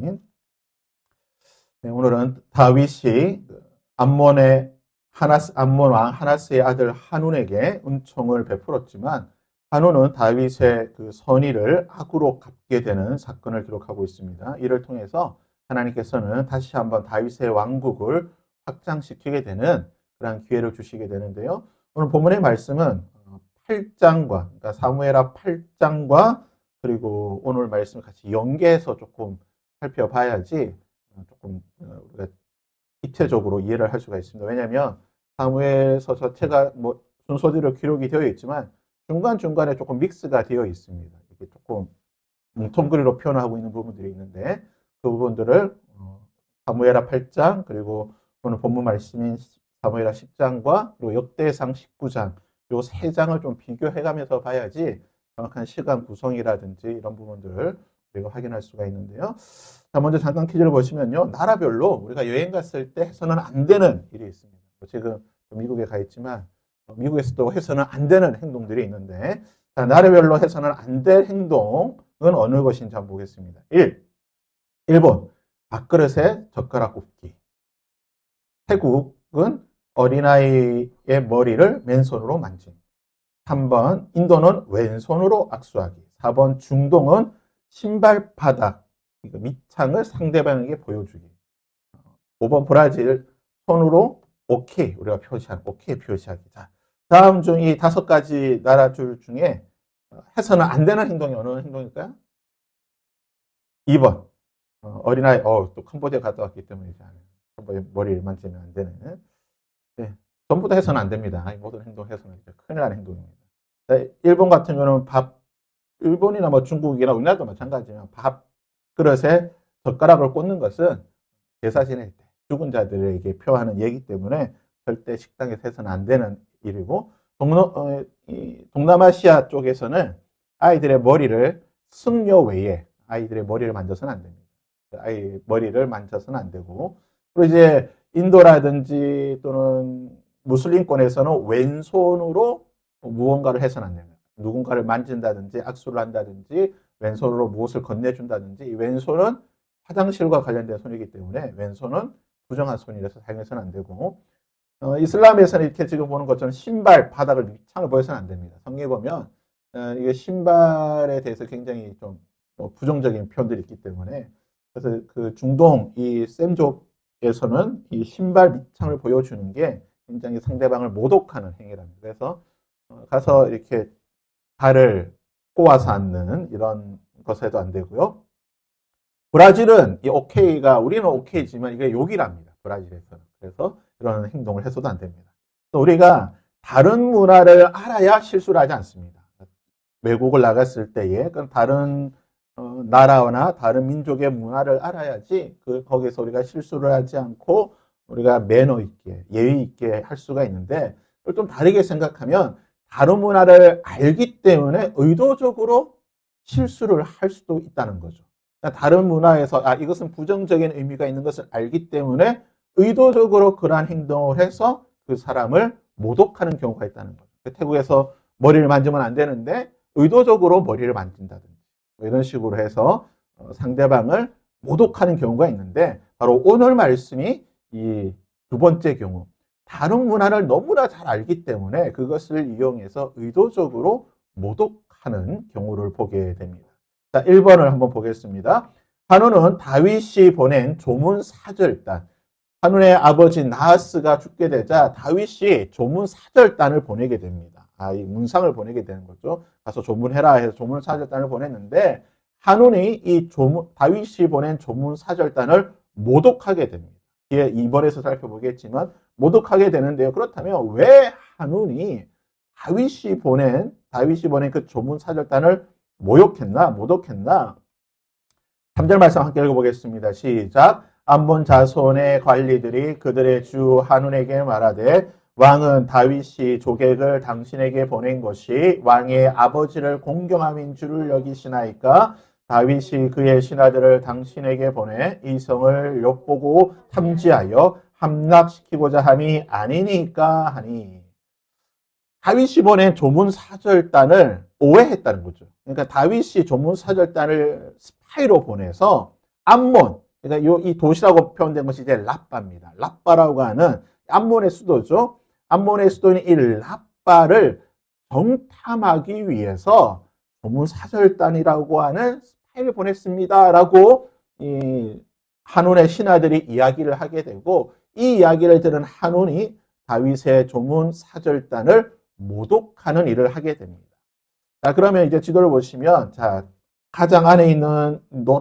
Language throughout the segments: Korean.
아멘. 네, 오늘은 다윗이 암몬 왕 하나스의 아들 한운에게 은총을 베풀었지만 한운은 다윗의 그 선의를 악으로 갚게 되는 사건을 기록하고 있습니다. 이를 통해서 하나님께서는 다시 한번 다윗의 왕국을 확장시키게 되는 그런 기회를 주시게 되는데요. 오늘 본문의 말씀은 8장과 그러니까 사무엘하 8장과 그리고 오늘 말씀을 같이 연계해서 조금 살펴봐야지 조금 우리가 입체적으로 이해를 할 수가 있습니다. 왜냐하면 사무엘서 자체가 뭐 순서대로 기록이 되어 있지만 중간중간에 조금 믹스가 되어 있습니다. 이게 조금 뭉텅그리로 표현하고 있는 부분들이 있는데 그 부분들을 사무엘하 8장 그리고 오늘 본문 말씀인 사무엘하 10장과 그리고 역대상 19장 요 세 장을 좀 비교해가면서 봐야지 정확한 시간 구성이라든지 이런 부분들을 우리가 확인할 수가 있는데요. 자, 먼저 잠깐 퀴즈를 보시면요. 나라별로 우리가 여행 갔을 때 해서는 안 되는 일이 있습니다. 지금 미국에 가 있지만 미국에서도 해서는 안 되는 행동들이 있는데 자, 나라별로 해서는 안 될 행동은 어느 것인지 한번 보겠습니다. 1번 밥그릇에 젓가락 굽기. 태국은 어린아이의 머리를 맨손으로 만짐. 3번 인도는 왼손으로 악수하기. 4번 중동은 신발 바닥 밑창을 상대방에게 보여주기. 5번 브라질 손으로 오케이 우리가 표시하는 오케이 표시하기. 자, 다음 중 이 5가지 나라들 중에 해서는 안 되는 행동이 어느 행동일까요? 2번 어린아이 또 캄보디아 갔다 왔기 때문에 캄보디아 머리를 만지면 안 되는 네, 전부 다 해서는 안 됩니다. 모든 행동 해서는 큰일 나는 행동입니다. 자, 일본 같은 경우는 일본이나 뭐 중국이나 우리나라도 마찬가지지만 밥 그릇에 젓가락을 꽂는 것은 제사 지낼 때 죽은 자들에게 표하는 예기 때문에 절대 식당에서 해서는 안 되는 일이고 동남아시아 쪽에서는 아이들의 머리를 승려 외에 아이들의 머리를 만져서는 안 됩니다. 아이 머리를 만져서는 안 되고 그리고 이제 인도라든지 또는 무슬림권에서는 왼손으로 무언가를 해서는 안 됩니다. 누군가를 만진다든지 악수를 한다든지 왼손으로 무엇을 건네준다든지 이 왼손은 화장실과 관련된 손이기 때문에 왼손은 부정한 손이라서 사용해서는 안 되고 이슬람에서는 이렇게 지금 보는 것처럼 신발 바닥을 밑창을 보여서는 안 됩니다. 성경에 보면 이게 신발에 대해서 굉장히 좀 부정적인 표현들이 있기 때문에 그래서 그 중동 이 셈족에서는 이 신발 밑창을 보여주는 게 굉장히 상대방을 모독하는 행위랍니다. 그래서 가서 이렇게 발을 꼬아서 앉는 이런 것에도 안 되고요. 브라질은 이 오케이가 우리는 오케이지만 이게 욕이랍니다. 브라질에서는. 그래서 이런 행동을 해서도 안 됩니다. 또 우리가 다른 문화를 알아야 실수를 하지 않습니다. 외국을 나갔을 때에 다른 나라나 다른 민족의 문화를 알아야지 거기서 우리가 실수를 하지 않고 우리가 매너 있게 예의 있게 할 수가 있는데 좀 다르게 생각하면 다른 문화를 알기 때문에 의도적으로 실수를 할 수도 있다는 거죠. 다른 문화에서 이것은 부정적인 의미가 있는 것을 알기 때문에 의도적으로 그러한 행동을 해서 그 사람을 모독하는 경우가 있다는 거죠. 태국에서 머리를 만지면 안 되는데 의도적으로 머리를 만진다든지 이런 식으로 해서 상대방을 모독하는 경우가 있는데 바로 오늘 말씀이 이 두 번째 경우 다른 문화를 너무나 잘 알기 때문에 그것을 이용해서 의도적으로 모독하는 경우를 보게 됩니다. 자, 1번을 한번 보겠습니다. 한운은 다윗이 보낸 조문 사절단. 한운의 아버지 나하스가 죽게 되자 다윗이 조문 사절단을 보내게 됩니다. 이 문상을 보내게 되는 거죠. 가서 조문해라 해서 조문 사절단을 보냈는데 한운이 다윗이 보낸 조문 사절단을 모독하게 됩니다. 뒤에 2번에서 살펴보겠지만 모독하게 되는데요. 그렇다면 왜 한운이 다윗이 보낸 그 조문 사절단을 모독했나? 3절 말씀 함께 읽어보겠습니다. 시작. 암몬 자손의 관리들이 그들의 주 한운에게 말하되 왕은 다윗이 조객을 당신에게 보낸 것이 왕의 아버지를 공경함인 줄을 여기시나이까? 다윗이 그의 신하들을 당신에게 보내 이 성을 엿보고 탐지하여 함락시키고자 함이 아니니까 하니. 다윗이 보낸 조문 사절단을 오해했다는 거죠. 그러니까 다윗이 조문 사절단을 스파이로 보내서 암몬, 그러니까 이 도시라고 표현된 것이 이제 라빠입니다. 라빠라고 하는 암몬의 수도죠. 암몬의 수도인 이 라빠를 정탐하기 위해서 조문사절단이라고 하는 스파이를 보냈습니다라고 이 한온의 신하들이 이야기를 하게 되고, 이 이야기를 들은 한온이 다윗의 조문사절단을 모독하는 일을 하게 됩니다. 자, 그러면 이제 지도를 보시면, 자, 가장 안에 있는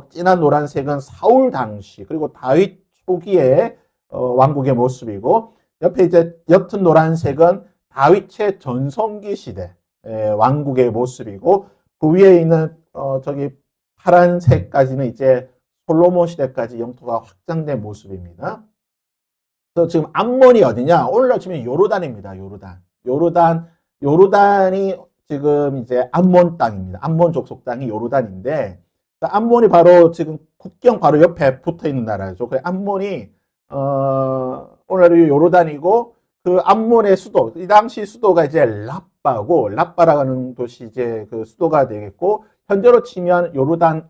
진한 노란색은 사울 당시, 그리고 다윗 초기의 왕국의 모습이고, 옆에 이제 옅은 노란색은 다윗의 전성기 시대 왕국의 모습이고, 그 위에 있는 저기 파란색까지는 이제 솔로몬 시대까지 영토가 확장된 모습입니다. 그래서 지금 암몬이 어디냐? 오늘날 치면 요르단입니다. 요르단이 지금 이제 암몬 땅입니다. 암몬 족속 땅이 요르단인데, 암몬이 바로 지금 국경 바로 옆에 붙어 있는 나라죠. 그래 암몬이 오늘날 요르단이고, 그 암몬의 수도, 이 당시 수도가 이제 라빠고, 라빠라는 도시 이제 그 수도가 되겠고, 현재로 치면 요르단의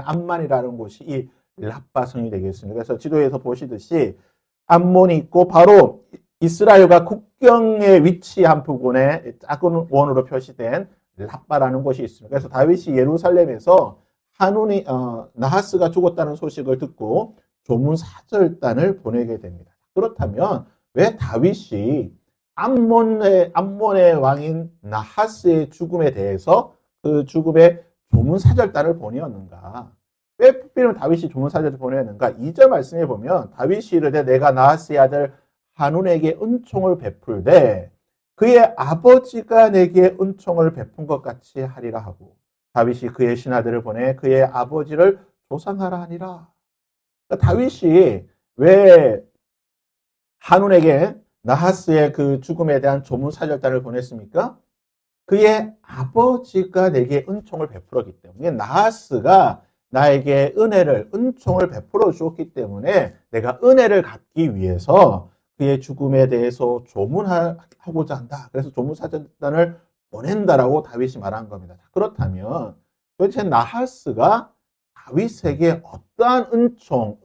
암만이라는 곳이 이 라빠성이 되겠습니다. 그래서 지도에서 보시듯이 암몬이 있고, 바로 이스라엘과 국경에 위치한 부분에 작은 원으로 표시된 라빠라는 곳이 있습니다. 그래서 다윗이 예루살렘에서 한온이 나하스가 죽었다는 소식을 듣고 조문사절단을 보내게 됩니다. 그렇다면 왜 다윗이 암몬의 왕인 나하스의 죽음에 대해서 그 죽음의 조문사절단을 보내었는가? 왜 특별히 다윗이 조문사절단을 보내었는가? 2절 말씀에 보면 다윗이 이르되 내가 나하스의 아들 한온에게 은총을 베풀되 그의 아버지가 내게 은총을 베푼 것 같이 하리라 하고, 다윗이 그의 신하들을 보내 그의 아버지를 조상하라 하니라. 그러니까 다윗이 왜 한온에게 나하스의 그 죽음에 대한 조문사절단을 보냈습니까? 그의 아버지가 내게 은총을 베풀었기 때문에, 나하스가 나에게 은총을 베풀어 주었기 때문에 내가 은혜를 갚기 위해서 그의 죽음에 대해서 조문하고자 한다. 그래서 조문사절단을 보낸다라고 다윗이 말한 겁니다. 그렇다면 도대체 나하스가 다윗에게 어떠한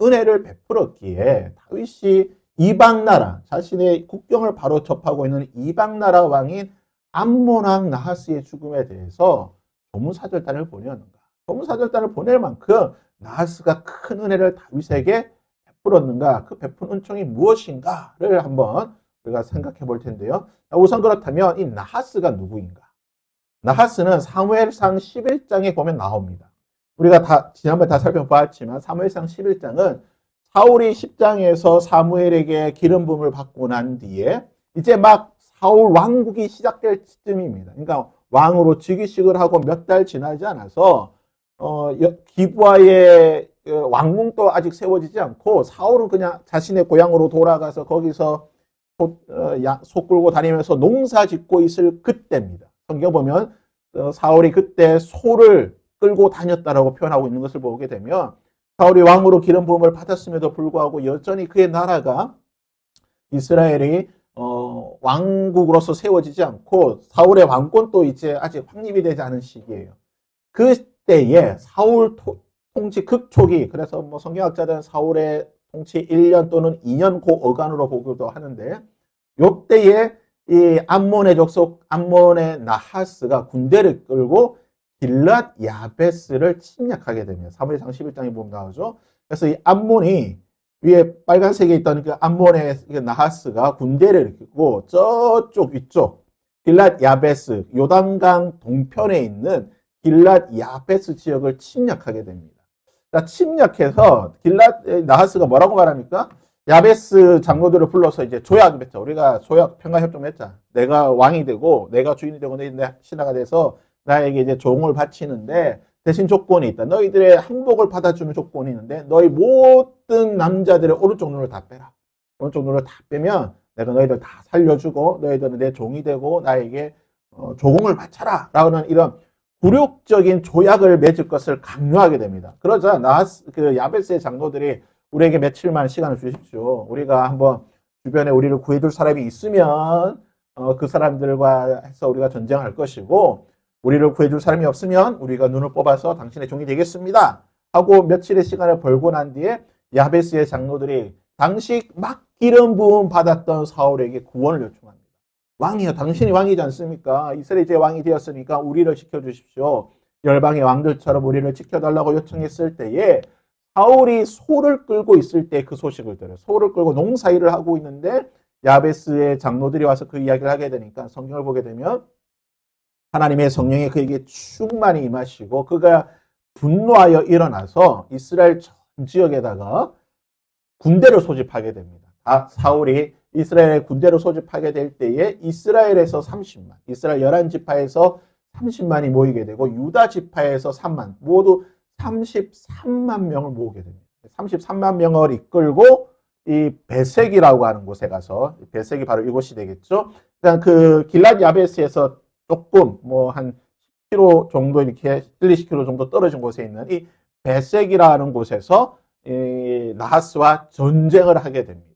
은혜를 베풀었기에 다윗이 이방나라, 자신의 국경을 바로 접하고 있는 이방나라 왕인 암몬 왕 나하스의 죽음에 대해서 조문사절단을 보내었는가? 조문사절단을 보낼 만큼 나하스가 큰 은혜를 다윗에게 베풀었는가? 그 베푼 은총이 무엇인가를 한번 우리가 생각해 볼 텐데요. 우선 그렇다면 이 나하스가 누구인가? 나하스는 사무엘상 11장에 보면 나옵니다. 우리가 지난번에 다 살펴봤지만 사무엘상 11장은 사울이 10장에서 사무엘에게 기름 부음을 받고 난 뒤에 이제 막 사울 왕국이 시작될 시점입니다. 그러니까 왕으로 즉위식을 하고 몇 달 지나지 않아서 기브아의 왕궁도 아직 세워지지 않고 사울은 그냥 자신의 고향으로 돌아가서 거기서 소 끌고 다니면서 농사 짓고 있을 그때입니다. 성경 보면 사울이 그때 소를 끌고 다녔다라고 표현하고 있는 것을 보게 되면, 사울이 왕으로 기름 부음을 받았음에도 불구하고 여전히 그의 나라가 이스라엘이 왕국으로서 세워지지 않고 사울의 왕권도 이제 아직 확립이 되지 않은 시기예요. 그때에 사울 통치 극초기, 그래서 뭐 성경학자들은 사울의 통치 1년 또는 2년 고어간으로 보기도 하는데, 요때에 이 암몬의 족속 암몬의 나하스가 군대를 끌고 길랏 야베스를 침략하게 됩니다. 사무엘상 11장에 보면 나오죠. 그래서 이 암몬이 위에 빨간색에 있던 그 암몬의 나하스가 군대를 이끌고 저쪽 위쪽 길랏 야베스, 요단강 동편에 있는 길랏 야베스 지역을 침략하게 됩니다. 자, 침략해서 나하스가 뭐라고 말합니까? 야베스 장로들을 불러서 이제 조약을 했죠. 우리가 평화협정을 했잖아. 내가 왕이 되고 내가 주인이 되고 내 신하가 돼서 나에게 이제 종을 바치는데 대신 조건이 있다. 너희들의 항복을 받아주는 조건이 있는데 너희 모든 남자들의 오른쪽 눈을 다 빼라. 오른쪽 눈을 다 빼면 내가 너희들 다 살려주고 너희들은 내 종이 되고 나에게 조공을 바쳐라. 라는 이런 굴욕적인 조약을 맺을 것을 강요하게 됩니다. 그러자 그 야베스의 장로들이 우리에게 며칠만 시간을 주십시오. 우리가 한번 주변에 우리를 구해줄 사람이 있으면 그 사람들과 해서 우리가 전쟁할 것이고, 우리를 구해줄 사람이 없으면 우리가 눈을 뽑아서 당신의 종이 되겠습니다. 하고 며칠의 시간을 벌고 난 뒤에 야베스의 장로들이 당시 막 기름 부음 받았던 사울에게 구원을 요청합니다. 왕이요, 당신이 왕이지 않습니까? 이스라엘 이제 왕이 되었으니까 우리를 지켜주십시오. 열방의 왕들처럼 우리를 지켜달라고 요청했을 때에 사울이 소를 끌고 있을 때 그 소식을 들어요. 소를 끌고 농사일을 하고 있는데 야베스의 장로들이 와서 그 이야기를 하게 되니까 성경을 보게 되면 하나님의 성령이 그에게 충만히 임하시고 그가 분노하여 일어나서 이스라엘 전 지역에다가 군대를 소집하게 됩니다. 사울이 이스라엘의 군대를 소집하게 될 때에 이스라엘에서 30만, 이스라엘 11지파에서 30만이 모이게 되고 유다 지파에서 3만, 모두 33만 명을 모으게 됩니다. 33만 명을 이끌고 이 베색이라고 하는 곳에 가서, 베색이 바로 이곳이 되겠죠. 그냥 그 길랏 야베스에서 조금 뭐 한 10km 정도 이렇게 1, 20km 정도 떨어진 곳에 있는 이 베색이라는 곳에서 이 나하스와 전쟁을 하게 됩니다.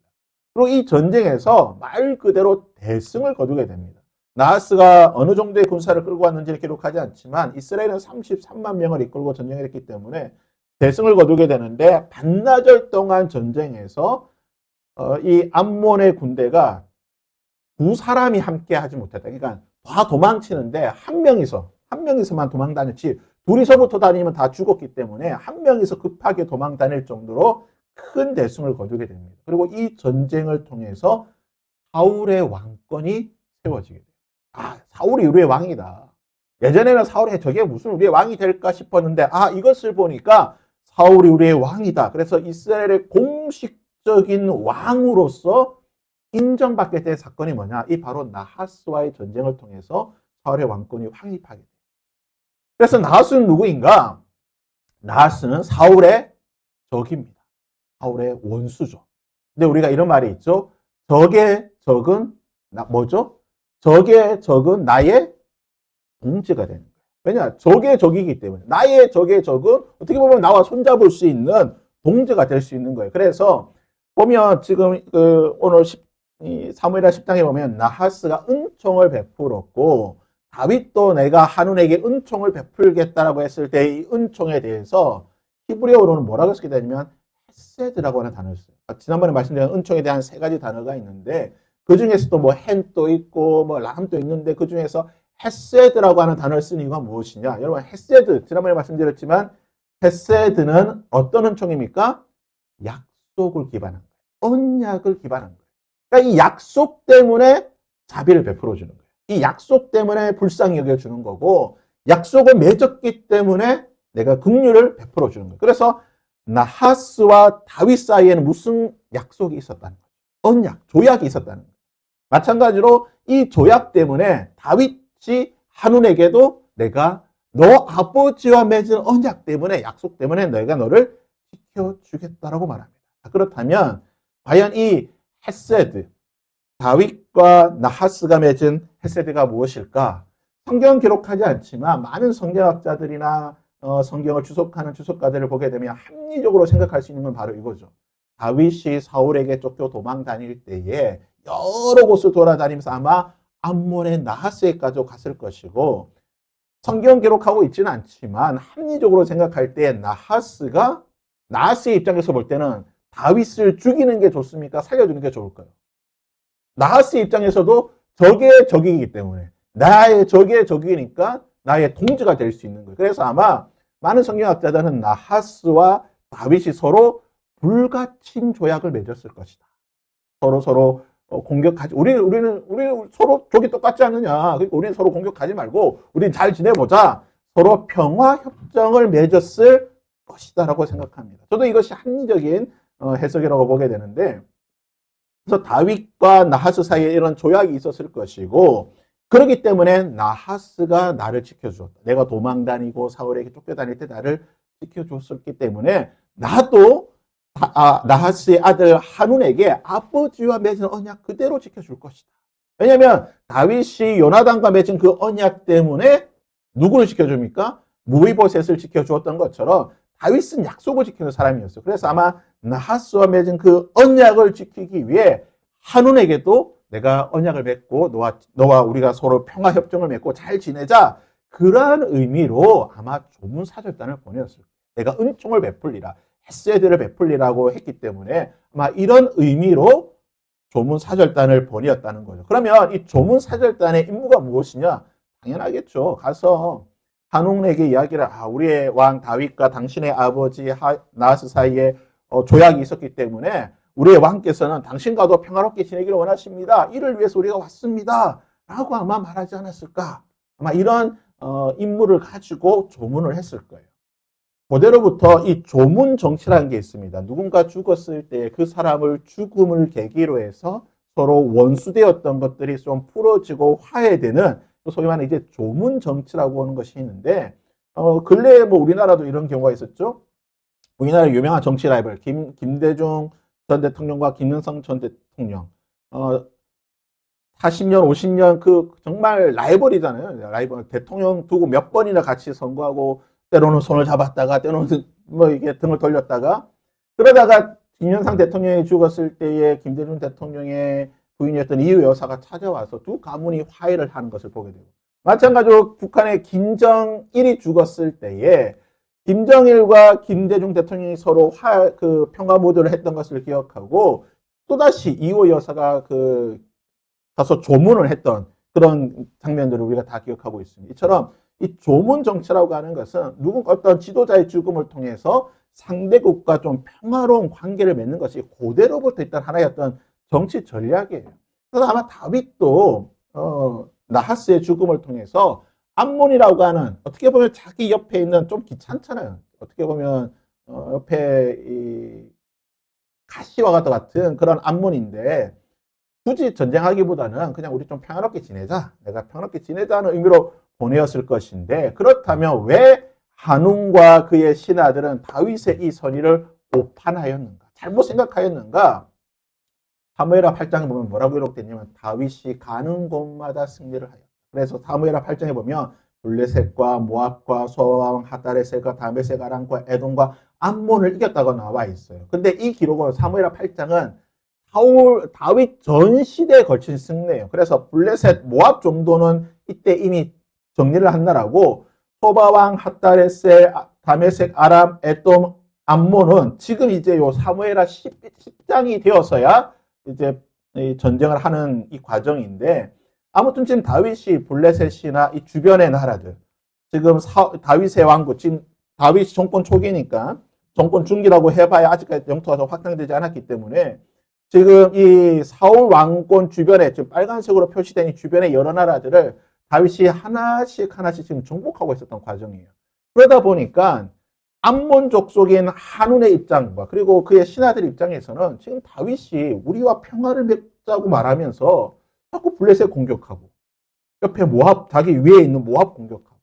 그리고 이 전쟁에서 말 그대로 대승을 거두게 됩니다. 나하스가 어느 정도의 군사를 끌고 왔는지를 기록하지 않지만 이스라엘은 33만 명을 이끌고 전쟁을 했기 때문에 대승을 거두게 되는데 반나절 동안 전쟁에서 이 암몬의 군대가 두 사람이 함께 하지 못했다. 그러니까 다 도망치는데 한 명이서만 도망 다녔지 둘이서부터 다니면 다 죽었기 때문에 한 명이서 급하게 도망 다닐 정도로 큰 대승을 거두게 됩니다. 그리고 이 전쟁을 통해서 사울의 왕권이 세워지게 돼요. 아, 사울이 우리의 왕이다. 예전에는 사울이 저게 무슨 우리의 왕이 될까 싶었는데 이것을 보니까 사울이 우리의 왕이다. 그래서 이스라엘의 공식적인 왕으로서 인정받게 된 사건이 뭐냐? 이 바로 나하스와의 전쟁을 통해서 사울의 왕권이 확립하게 돼요. 그래서 나하스는 누구인가? 나하스는 사울의 적입니다. 사울의 원수죠. 근데 우리가 이런 말이 있죠. 적의 적은 뭐죠? 적의 적은 나의 동지가 되는 거예요. 왜냐? 적의 적이기 때문에. 나의 적의 적은 어떻게 보면 나와 손잡을 수 있는 동지가 될 수 있는 거예요. 그래서 보면 지금 오늘 사무엘하 10장에 보면 나하스가 은총을 베풀었고 다윗도 내가 한운에게 은총을 베풀겠다라고 했을 때 이 은총에 대해서 히브리어로는 뭐라고 쓰게 되냐면 헤세드라고 하는 단어를 써요. 지난번에 말씀드린 은총에 대한 세 가지 단어가 있는데 그 중에서도 뭐 헨도 있고 뭐 람도 있는데 그 중에서 헤세드라고 하는 단어를 쓰는 이유가 무엇이냐? 여러분 헤세드 지난번에 말씀드렸지만 헤세드는 어떤 은총입니까? 약속을 기반한 거예요. 언약을 기반한 거예요. 그러니까 이 약속 때문에 자비를 베풀어 주는 거예요. 이 약속 때문에 불쌍히 여겨주는 거고 약속을 맺었기 때문에 내가 긍휼을 베풀어 주는 거예요. 그래서 나하스와 다윗 사이에는 무슨 약속이 있었다는 거예요. 언약, 조약이 있었다는 거예요. 마찬가지로 이 조약 때문에 다윗이 한운에게도 내가 너 아버지와 맺은 언약 때문에 약속 때문에 내가 너를 지켜주겠다라고 말합니다. 그렇다면 과연 이 헤세드, 다윗과 나하스가 맺은 헤세드가 무엇일까? 성경 기록하지 않지만 많은 성경학자들이나 성경을 주석하는 주석가들을 보게 되면 합리적으로 생각할 수 있는 건 바로 이거죠. 다윗이 사울에게 쫓겨 도망 다닐 때에 여러 곳을 돌아다니면서 아마 암몬의 나하스에까지 갔을 것이고 성경 기록하고 있지는 않지만 합리적으로 생각할 때 나하스의 입장에서 볼 때는 다윗을 죽이는 게 좋습니까? 살려주는 게 좋을까요? 나하스 입장에서도 적의 적이기 때문에 나의 적의 적이니까 나의 동지가 될 수 있는 거예요. 그래서 아마 많은 성경학자들은 나하스와 다윗이 서로 불가침 조약을 맺었을 것이다. 서로 공격하지. 우리는 서로 적이 똑같지 않느냐. 그러니까 우리는 서로 공격하지 말고 우리는 잘 지내보자. 서로 평화 협정을 맺었을 것이다라고 생각합니다. 저도 이것이 합리적인 해석이라고 보게 되는데, 그래서 다윗과 나하스 사이에 이런 조약이 있었을 것이고, 그렇기 때문에 나하스가 나를 지켜주었다. 내가 도망 다니고 사울에게 쫓겨다닐 때 나를 지켜줬었기 때문에 나도 나하스의 아들 한운에게 아버지와 맺은 언약 그대로 지켜줄 것이다. 왜냐하면 다윗이 요나단과 맺은 그 언약 때문에 누구를 지켜줍니까? 무이보셋을 지켜주었던 것처럼 다윗은 약속을 지키는 사람이었어요. 그래서 아마 나하스와 맺은 그 언약을 지키기 위해 한운에게도 내가 언약을 맺고 너와 우리가 서로 평화협정을 맺고 잘 지내자. 그러한 의미로 아마 조문사절단을 보내었을 거예요. 내가 은총을 베풀리라, 헤세드를 베풀리라고 했기 때문에 아마 이런 의미로 조문 사절단을 보내었다는 거죠. 그러면 이 조문 사절단의 임무가 무엇이냐? 당연하겠죠. 가서 한옥에게 이야기를, 우리의 왕 다윗과 당신의 아버지 나하스 사이에 조약이 있었기 때문에 우리의 왕께서는 당신과도 평화롭게 지내기를 원하십니다. 이를 위해서 우리가 왔습니다. 라고 아마 말하지 않았을까? 아마 이런 임무를 가지고 조문을 했을 거예요. 그대로부터 이 조문 정치라는 게 있습니다. 누군가 죽었을 때 그 사람을 죽음을 계기로 해서 서로 원수되었던 것들이 좀 풀어지고 화해되는 소위 말하는 이제 조문 정치라고 하는 것이 있는데, 근래에 뭐 우리나라도 이런 경우가 있었죠. 우리나라 유명한 정치 라이벌 김대중 전 대통령과 김영삼 전 대통령, 40년, 50년 그 정말 라이벌이잖아요. 라이벌. 대통령 두고 몇 번이나 같이 선거하고 때로는 손을 잡았다가 때로는 뭐 이게 등을 돌렸다가, 그러다가 김영삼 대통령이 죽었을 때에 김대중 대통령의 부인이었던 이유 여사가 찾아와서 두 가문이 화해를 하는 것을 보게 되고, 마찬가지로 북한의 김정일이 죽었을 때에 김정일과 김대중 대통령이 서로 평화 모드를 했던 것을 기억하고, 또다시 이호 여사가 가서 조문을 했던 그런 장면들을 우리가 다 기억하고 있습니다. 이처럼 이 조문 정치라고 하는 것은 누군가 어떤 지도자의 죽음을 통해서 상대국과 좀 평화로운 관계를 맺는 것이 고대로부터 있던 하나의 어떤 정치 전략이에요. 그래서 아마 다윗도 나하스의 죽음을 통해서 암몬이라고 하는, 어떻게 보면 자기 옆에 있는, 좀 귀찮잖아요. 어떻게 보면 옆에 이 가시와 같은 그런 암몬인데, 굳이 전쟁하기보다는 그냥 우리 좀 평화롭게 지내자, 내가 평화롭게 지내자는 의미로 보내었을 것인데, 그렇다면 왜 한웅과 그의 신하들은 다윗의 이 선의를 오판하였는가, 잘못 생각하였는가? 사무엘하 8장에 보면 뭐라고 기록되냐면, 다윗이 가는 곳마다 승리를 하였다. 그래서 사무엘하 8장에 보면 블레셋과 모압과 소아왕 하다레셋과 다메섹 아람과 에돔과 암몬을 이겼다고 나와 있어요. 근데 이 기록은, 사무엘하 8장은 다윗 전 시대에 걸친 승리예요. 그래서 블레셋, 모압 정도는 이때 이미 정리를 한 나라고, 소바왕 하다레셋, 다메섹 아람, 에돔, 암몬은 지금 이제 요 사무엘하 10장이 되어서야 이제 전쟁을 하는 이 과정인데, 아무튼 지금 다윗이 블레셋이나 이 주변의 나라들, 지금 다윗의 왕국, 지금 다윗 정권 초기니까, 정권 중기라고 해봐야 아직까지 영토가 확장되지 않았기 때문에, 지금 이 사울 왕권 주변에, 지금 빨간색으로 표시된 이 주변의 여러 나라들을 다윗이 하나씩 지금 정복하고 있었던 과정이에요. 그러다 보니까 암몬족 속인 한운의 입장과 그리고 그의 신하들 입장에서는 지금 다윗이 우리와 평화를 맺자고 말하면서 자꾸 블레셋 공격하고, 옆에 모압, 자기 위에 있는 모압 공격하고,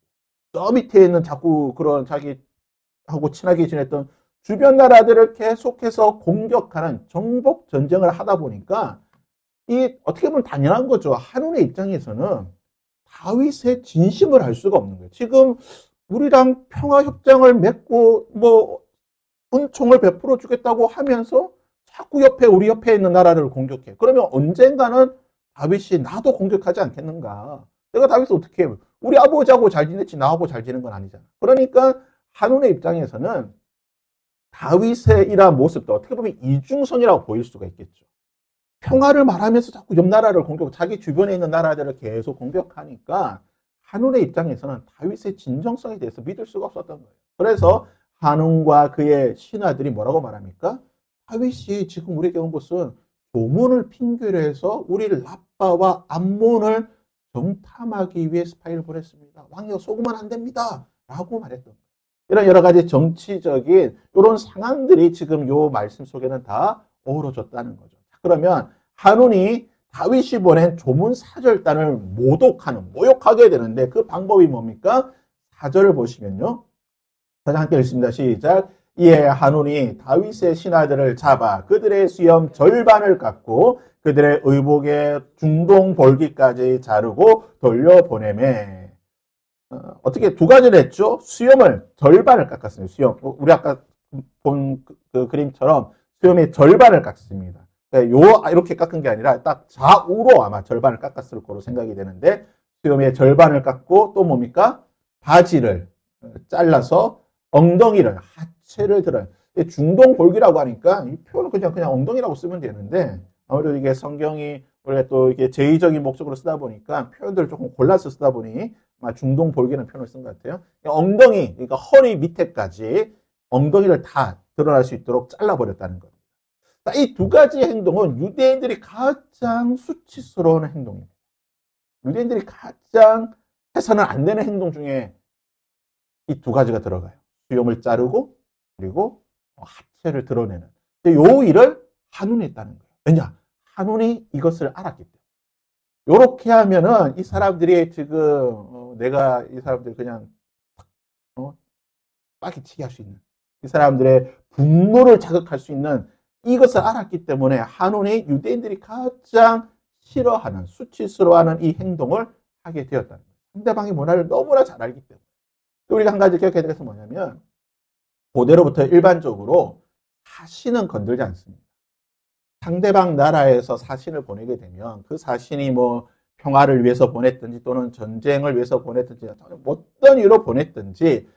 저 밑에 있는 자꾸 그런 자기하고 친하게 지냈던 주변 나라들을 계속해서 공격하는 정복 전쟁을 하다 보니까, 이 어떻게 보면 당연한 거죠. 한운의 입장에서는 다윗의 진심을 알 수가 없는 거예요. 지금 우리랑 평화 협정을 맺고 뭐 은총을 베풀어 주겠다고 하면서 자꾸 우리 옆에 있는 나라를 공격해. 그러면 언젠가는 다윗이 나도 공격하지 않겠는가? 내가 다윗을 어떻게 해? 우리 아버지하고 잘 지냈지 나하고 잘 지낸 건 아니잖아. 그러니까 한운의 입장에서는 다윗의 이러한 모습도 어떻게 보면 이중성이라고 보일 수가 있겠죠. 평화를 말하면서 자꾸 옆 나라를 자기 주변에 있는 나라들을 계속 공격하니까 한운의 입장에서는 다윗의 진정성에 대해서 믿을 수가 없었던 거예요. 그래서 한운과 그의 신하들이 뭐라고 말합니까? 다윗이 지금 우리에게 온 것은 조문을 핑계로 해서 우리를 라빠와 암몬을 정탐하기 위해 스파이를 보냈습니다. 왕이여 속으면 안 됩니다. 라고 말했던 거예요. 이런 여러 가지 정치적인 이런 상황들이 지금 요 말씀 속에는 다 어우러졌다는 거죠. 그러면 한운이 다윗이 보낸 조문 사절단을 모욕하게 되는데, 그 방법이 뭡니까? 4절을 보시면요. 가장 함께 읽습니다. 시작. 이에 한운이 다윗의 신하들을 잡아 그들의 수염 절반을 깎고 그들의 의복의 중동 볼기까지 자르고 돌려보내매. 어떻게 두 가지를 했죠? 수염을 절반을 깎았습니다. 수염. 우리 아까 본 그 그림처럼 수염의 절반을 깎습니다. 이렇게 깎은 게 아니라 딱 좌우로 아마 절반을 깎았을 거로 생각이 되는데, 수염의 절반을 깎고 또 뭡니까? 바지를 잘라서 엉덩이를, 하체를 들어요. 중동볼기라고 하니까 이 표현은 그냥 엉덩이라고 쓰면 되는데 아무래도 이게 성경이 우리가 또 이게 제의적인 목적으로 쓰다 보니까 표현들을 조금 골라서 쓰다 보니 아마 중동볼기라는 표현을 쓴 것 같아요. 엉덩이, 그러니까 허리 밑에까지 엉덩이를 다 드러날 수 있도록 잘라버렸다는 겁니다. 이 두 가지 행동은 유대인들이 가장 수치스러운 행동입니다. 유대인들이 가장 해서는 안 되는 행동 중에 이 두 가지가 들어가요. 수염을 자르고 그리고 하체를 드러내는. 요 일을 한눈에 했다는 거예요. 왜냐? 한눈이 이것을 알았기 때문에. 요렇게 하면은 이 사람들이 지금 내가 이 사람들 그냥 빠기치게 할 수 있는 이 사람들의 분노를 자극할 수 있는 이것을 알았기 때문에 한눈이 유대인들이 가장 싫어하는 수치스러워하는 이 행동을 하게 되었다는 거예요. 상대방의 문화를 너무나 잘 알기 때문에. 또 우리가 한 가지 기억해야 될 것은 뭐냐면 고대로부터 일반적으로 사신은 건들지 않습니다. 상대방 나라에서 사신을 보내게 되면 그 사신이 뭐 평화를 위해서 보냈든지 또는 전쟁을 위해서 보냈든지 어떤 이유로 보냈든지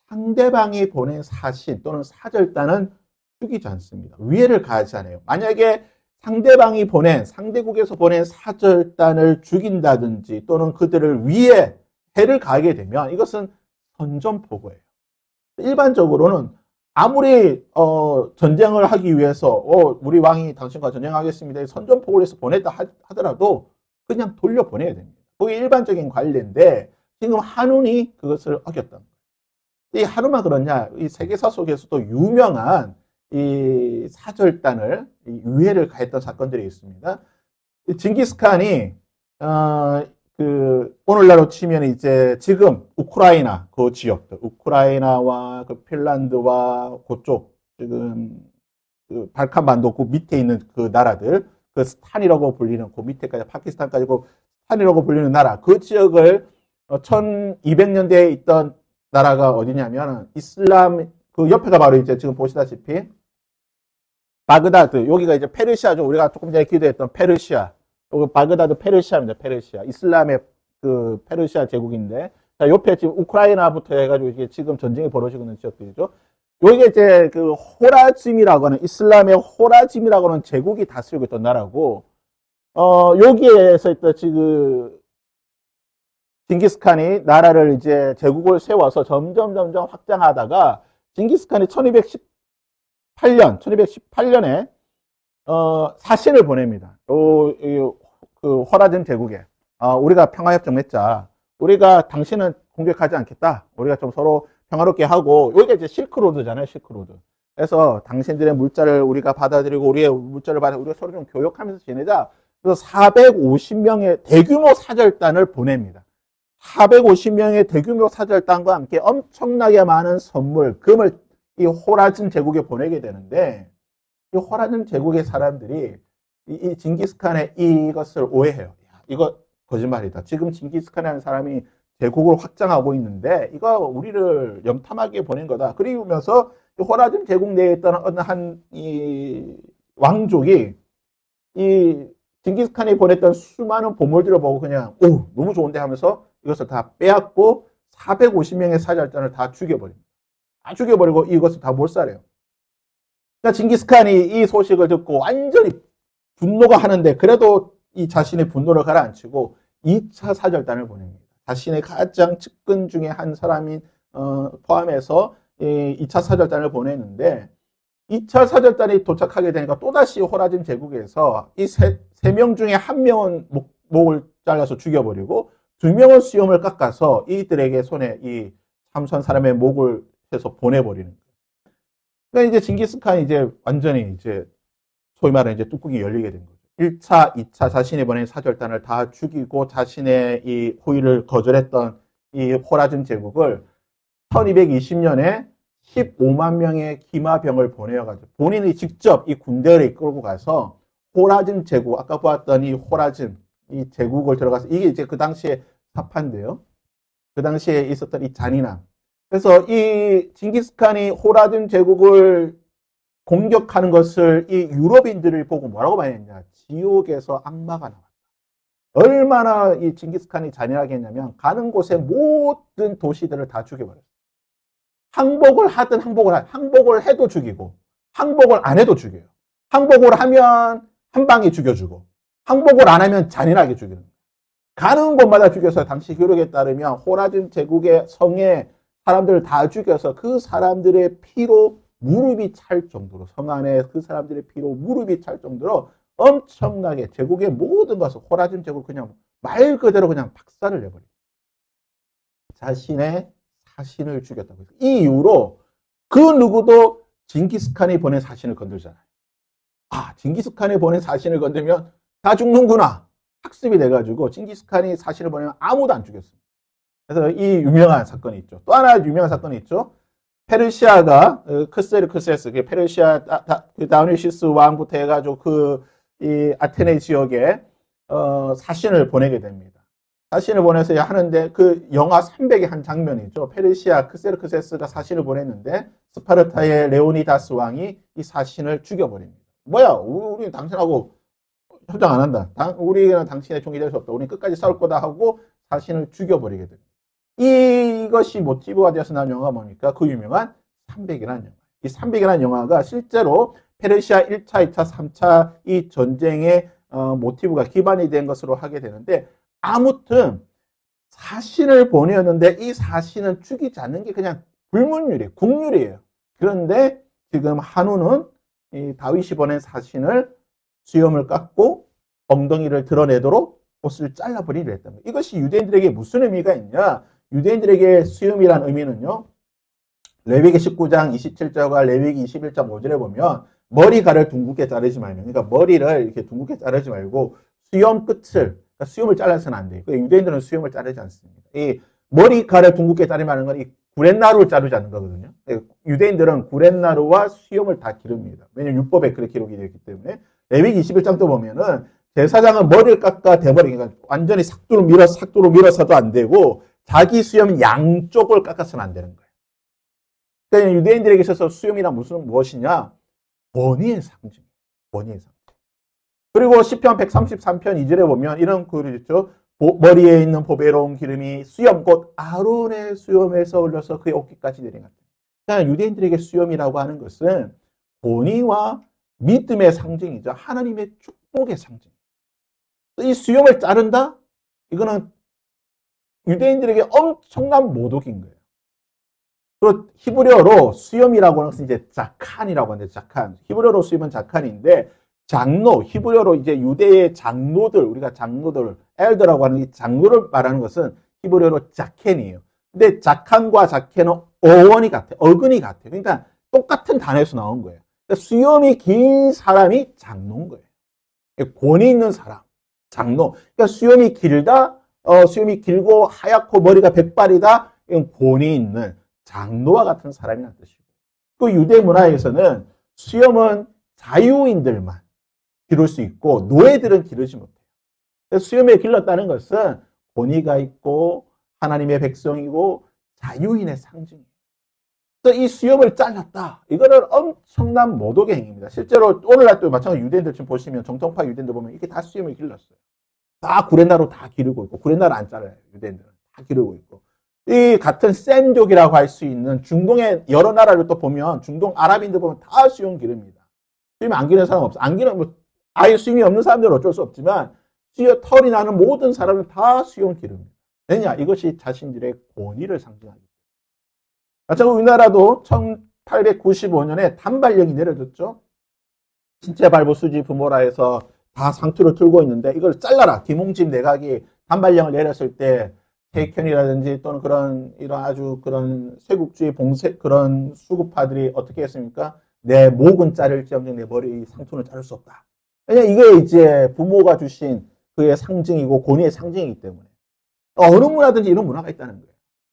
상대방이 보낸 사신 또는 사절단은 죽이지 않습니다. 위해를 가하지 않아요. 만약에 상대방이 보낸 상대국에서 보낸 사절단을 죽인다든지 또는 그들을 위해 해를 가하게 되면 이것은 선전포고예요. 일반적으로는 아무리 전쟁을 하기 위해서 우리 왕이 당신과 전쟁하겠습니다. 선전포고를 해서 보냈다 하더라도 그냥 돌려보내야 됩니다. 그게 일반적인 관례인데 지금 한운이 그것을 어겼던 거예요. 이 한우만 그러냐? 이 세계사 속에서도 유명한 이 사절단을 유해를 가했던 사건들이 있습니다. 징기스칸이 오늘날로 치면 이제 지금 우크라이나 그 지역들, 우크라이나와 그 핀란드와 그쪽 지금 그 발칸반도 그 밑에 있는 그 나라들, 그 스탄이라고 불리는 그 밑에까지 파키스탄까지 그 스탄이라고 불리는 나라, 그 지역을 1200년대에 있던 나라가 어디냐면 이슬람 그 옆에가 바로 이제 지금 보시다시피 바그다드, 여기가 이제 페르시아죠. 우리가 조금 전에 기도했던 페르시아. 여기 바그다드 페르시아입니다. 페르시아. 이슬람의 그 페르시아 제국인데, 자, 옆에 지금 우크라이나부터 해가지고 이게 지금 전쟁이 벌어지고 있는 지역들이죠. 여기가 이제 그 호라짐이라고 하는, 이슬람의 호라짐이라고 하는 제국이 다스리고 있던 나라고, 여기에서 있던 지금, 징기스칸이 나라를 이제 제국을 세워서 점점 확장하다가, 징기스칸이 1218년에 사신을 보냅니다. 그 호라즘 제국에 우리가 평화협정 맺자. 우리가 당신은 공격하지 않겠다. 우리가 좀 서로 평화롭게 하고 여기가 이제 실크로드잖아요. 실크로드. 그래서 당신들의 물자를 우리가 받아들이고 우리의 물자를 받아 우리가 서로 좀 교역하면서 지내자. 그래서 450명의 대규모 사절단을 보냅니다. 450명의 대규모 사절단과 함께 엄청나게 많은 선물, 금을 이 호라즘 제국에 보내게 되는데 이 호라즘 제국의 사람들이 이 징기스칸의 이것을 오해해요. 이거 거짓말이다. 지금 징기스칸이라는 사람이 제국을 확장하고 있는데 이거 우리를 염탐하게 보낸 거다. 그러면서 호라즘 제국 내에 있던 어느 한 이 왕족이 이 징기스칸이 보냈던 수많은 보물들을 보고 그냥 너무 좋은데 하면서 이것을 다 빼앗고 450명의 사절단을 다 죽여버립니다. 다 죽여버리고 이것을 다 몰살해요. 그러니까 징기스칸이 이 소식을 듣고 완전히 분노가 하는데 그래도 이 자신의 분노를 가라앉히고 2차 사절단을 보냅니다. 자신의 가장 측근 중에 한 사람인 포함해서 2차 사절단을 보내는데 2차 사절단이 도착하게 되니까 또다시 호라짐 제국에서 이 세 명 중에 한 명은 목을 잘라서 죽여버리고 2명은 수염을 깎아서 이들에게 손에 이 참선 사람의 목을 해서 보내버리는 거예요. 그러니까 이제 징기스칸이 이제 완전히 이제 소위 말하는 이제 뚜껑이 열리게 된 거죠. 1차, 2차 자신이 보낸 사절단을 다 죽이고 자신의 이 호의를 거절했던 이 호라즘 제국을 1220년에 15만 명의 기마병을 보내어가지고 본인이 직접 이 군대를 이끌고 가서 호라즘 제국, 아까 보았던 이 호라즘, 이 제국을 들어가서 이게 이제 그 당시에 사파인데요. 그 당시에 있었던 이 잔인함. 그래서 이 징기스칸이 호라즘 제국을 공격하는 것을 이 유럽인들을 보고 뭐라고 많이 했냐. 지옥에서 악마가 나왔다. 얼마나 이 징기스칸이 잔인하게 했냐면 가는 곳에 모든 도시들을 다 죽여버렸어요. 항복을 하든 항복을 해도 죽이고, 항복을 안 해도 죽여요. 항복을 하면 한 방에 죽여주고, 항복을 안 하면 잔인하게 죽이는 거예요. 가는 곳마다 죽여서 당시 기록에 따르면 호라진 제국의 성에 사람들을 다 죽여서 그 사람들의 피로 무릎이 찰 정도로, 성 안에 그 사람들의 피로 무릎이 찰 정도로 엄청나게 제국의 모든 것을, 호라진 제국 그냥 말 그대로 그냥 박살을 내버려요. 자신의 사신을 죽였다고 해서. 이 이후로 그 누구도 징기스칸이 보낸 사신을 건들잖아요. 아, 징기스칸이 보낸 사신을 건들면 다 죽는구나. 학습이 돼가지고 징기스칸이 사신을 보내면 아무도 안 죽였어요. 그래서 이 유명한 사건이 있죠. 또 하나 유명한 사건이 있죠. 페르시아가 크세르크세스, 페르시아 다우니시스 왕부터 해가지고 이 아테네 지역에 사신을 보내게 됩니다. 사신을 보내서 하는데 그 영하 300의 한 장면이죠. 페르시아 크세르크세스가 사신을 보냈는데 스파르타의 레오니다스 왕이 이 사신을 죽여버립니다. 뭐야, 우리 당신하고 협정 안 한다. 우리는 당신의 종이 될 수 없다. 우리는 끝까지 싸울 거다 하고 사신을 죽여버리게 됩니다. 이것이 모티브가 되어서 나온 영화가 뭡니까? 그 유명한 300이라는 영화. 이 300이라는 영화가 실제로 페르시아 1차, 2차, 3차 이 전쟁의 모티브가 기반이 된 것으로 하게 되는데, 아무튼 사신을 보내었는데 이 사신은 죽이지 않는 게 그냥 불문율이에요. 국률이에요. 그런데 지금 한우는 이 다윗이 보낸 사신을 수염을 깎고 엉덩이를 드러내도록 옷을 잘라버리려 했단 말이에요. 이것이 유대인들에게 무슨 의미가 있냐? 유대인들에게 수염이란 의미는요, 레위기 19장 27절과 레위기 21장 5절에 보면 머리카락을 둥글게 자르지 말면, 그러니까 머리를 이렇게 둥글게 자르지 말고 수염 끝을, 그러니까 수염을 잘라서는 안 돼요. 유대인들은 수염을 자르지 않습니다. 이 머리카락을 둥글게 자르면 건 이 구렛나루를 자르지 않는 거거든요. 유대인들은 구렛나루와 수염을 다 기릅니다. 왜냐하면 율법에 그렇게 기록이 되어 있기 때문에. 레위기 21장도 보면은 제사장은 머리를 깎아 대머리, 그러니까 완전히 삭두로 밀어서도 안 되고 자기 수염 양쪽을 깎아서는 안 되는 거예요. 그러니까 유대인들에게 있어서 수염이란 무엇이냐? 권위의 상징. 권위의 상징. 그리고 시편 133편 2절에 보면 이런 글이 있죠. 머리에 있는 보배로운 기름이 수염 곧 아론의 수염에서 흘러서 그의 어깨까지 내려갔다. 그러니까 유대인들에게 수염이라고 하는 것은 권위와 믿음의 상징이죠. 하나님의 축복의 상징. 이 수염을 자른다? 이거는 유대인들에게 엄청난 모독인 거예요. 그리고 히브리어로 수염이라고 하는 것은 이제 자칸이라고 하는데, 자칸. 히브리어로 수염은 자칸인데, 장로, 히브리어로 이제 유대의 장로들, 우리가 장로들, 엘더라고 하는 이 장로를 말하는 것은 히브리어로 자켄이에요. 근데 자칸과 자켄은 어원이 같아, 어근이 같아. 그러니까 똑같은 단어에서 나온 거예요. 그러니까 수염이 긴 사람이 장로인 거예요. 권위 있는 사람, 장로. 그러니까 수염이 길다, 수염이 길고 하얗고 머리가 백발이다, 이건 권위 있는 장로와 같은 사람이라는 뜻이고. 그 유대 문화에서는 수염은 자유인들만 기를 수 있고 노예들은 기르지 못해요. 수염에 길렀다는 것은 권위가 있고 하나님의 백성이고 자유인의 상징이에요. 그래서 이 수염을 잘랐다. 이거는 엄청난 모독의 행위입니다. 실제로 오늘날도 마찬가지로 유대인들 지금 보시면 정통파 유대인들 보면 이게 다 수염을 길렀어요. 다 구렛나루 다 기르고 있고, 구렛나루 안 잘라요. 유대인들은 다 기르고 있고. 이 같은 셈족이라고 할 수 있는 중동의 여러 나라를 또 보면 중동 아랍인들 보면 다 수염 기릅니다. 수염 안 기르는 사람 없어. 안 기르는 뭐 아예 수염이 없는 사람들은 어쩔 수 없지만 털이 나는 모든 사람은 다 수염 기릅니다. 왜냐? 이것이 자신들의 권위를 상징하기 때문에. 마찬가지로 우리나라도 1895년에 단발령이 내려졌죠. 신체 발부 수지 부모라 해서 다 상투를 틀고 있는데 이걸 잘라라. 김홍집 내각이 단발령을 내렸을 때 태현이라든지 또는 그런 이런 아주 그런 쇄국주의 봉쇄 그런 수구파들이 어떻게 했습니까? 내 목은 자를지언정 내 머리 상투는 자를 수 없다. 왜냐 이게 이제 부모가 주신 그의 상징이고 권위의 상징이기 때문에 어느 문화든지 이런 문화가 있다는 거예요.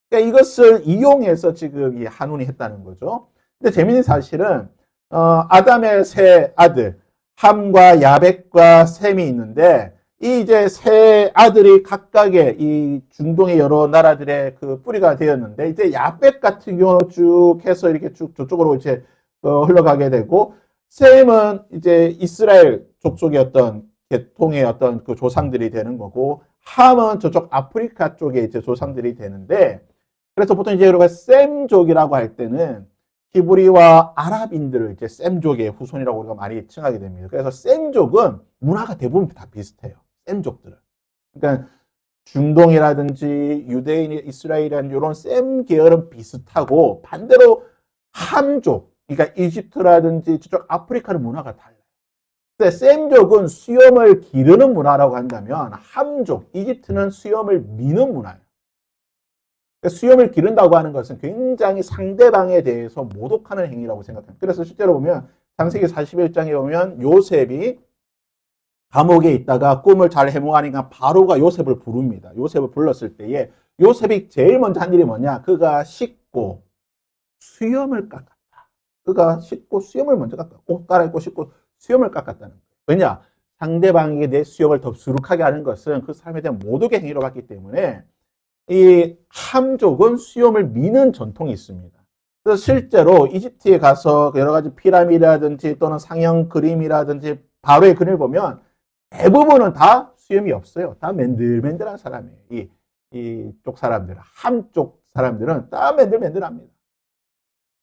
그러니까 이것을 이용해서 지금 이 한운이 했다는 거죠. 근데 재미있는 사실은 아담의 세 아들 함과 야벳과 셈이 있는데 이 이제 세 아들이 각각의 이 중동의 여러 나라들의 그 뿌리가 되었는데 이제 야벳 같은 경우 쭉 해서 이렇게 쭉 저쪽으로 이제 흘러가게 되고 셈은 이제 이스라엘 족속의 어떤 계통의 어떤 그 조상들이 되는 거고 함은 저쪽 아프리카 쪽에 이제 조상들이 되는데 그래서 보통 이제 우리가 셈족이라고 할 때는 히브리와 아랍인들을 이제 셈족의 후손이라고 우리가 많이 칭하게 됩니다. 그래서 셈족은 문화가 대부분 다 비슷해요. 셈족들은. 그러니까 중동이라든지 유대인, 이스라엘이라는 이런 셈 계열은 비슷하고 반대로 함족, 그러니까 이집트라든지 저쪽 아프리카는 문화가 달라요. 근데 셈족은 수염을 기르는 문화라고 한다면 함족, 이집트는 수염을 미는 문화예요. 수염을 기른다고 하는 것은 굉장히 상대방에 대해서 모독하는 행위라고 생각합니다. 그래서 실제로 보면 창세기 41장에 보면 요셉이 감옥에 있다가 꿈을 잘 해몽하니까 바로가 요셉을 부릅니다. 요셉을 불렀을 때에 요셉이 제일 먼저 한 일이 뭐냐? 그가 씻고 수염을 깎았다. 그가 씻고 수염을 먼저 깎았다. 옷 갈아입고 씻고 수염을 깎았다는 거예요. 왜냐? 상대방에게 내 수염을 더 수룩하게 하는 것은 그 사람에 대한 모독의 행위로 봤기 때문에 이 함족은 수염을 미는 전통이 있습니다. 그래서 실제로 이집트에 가서 여러 가지 피라미드라든지 또는 상형 그림이라든지 바로의 그림을 보면 대부분은 다 수염이 없어요. 다 맨들맨들한 사람이에요. 이쪽 사람들은, 함쪽 사람들은 다 맨들맨들합니다.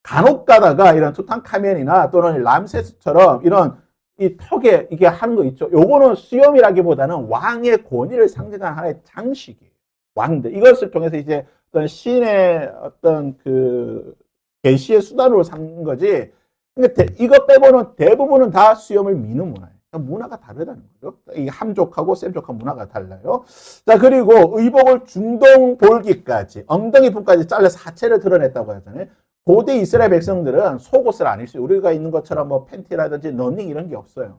간혹 가다가 이런 투탕카멘이나 또는 람세스처럼 이런 이 턱에 이게 하는 거 있죠. 요거는 수염이라기보다는 왕의 권위를 상징하는 하나의 장식이에요. 왕들. 이것을 통해서 이제 어떤 신의 어떤 그 계시의 수단으로 삼는 거지. 그러니까 이거 빼고는 대부분은 다 수염을 미는 문화예요. 그러니까 문화가 다르다는 거죠. 이 함족하고 셈족한 문화가 달라요. 자, 그리고 의복을 중동 볼기까지, 엉덩이 부까지 잘라서 하체를 드러냈다고 하잖아요. 고대 이스라엘 백성들은 속옷을 안 입어요. 우리가 있는 것처럼 뭐 팬티라든지 러닝 이런 게 없어요.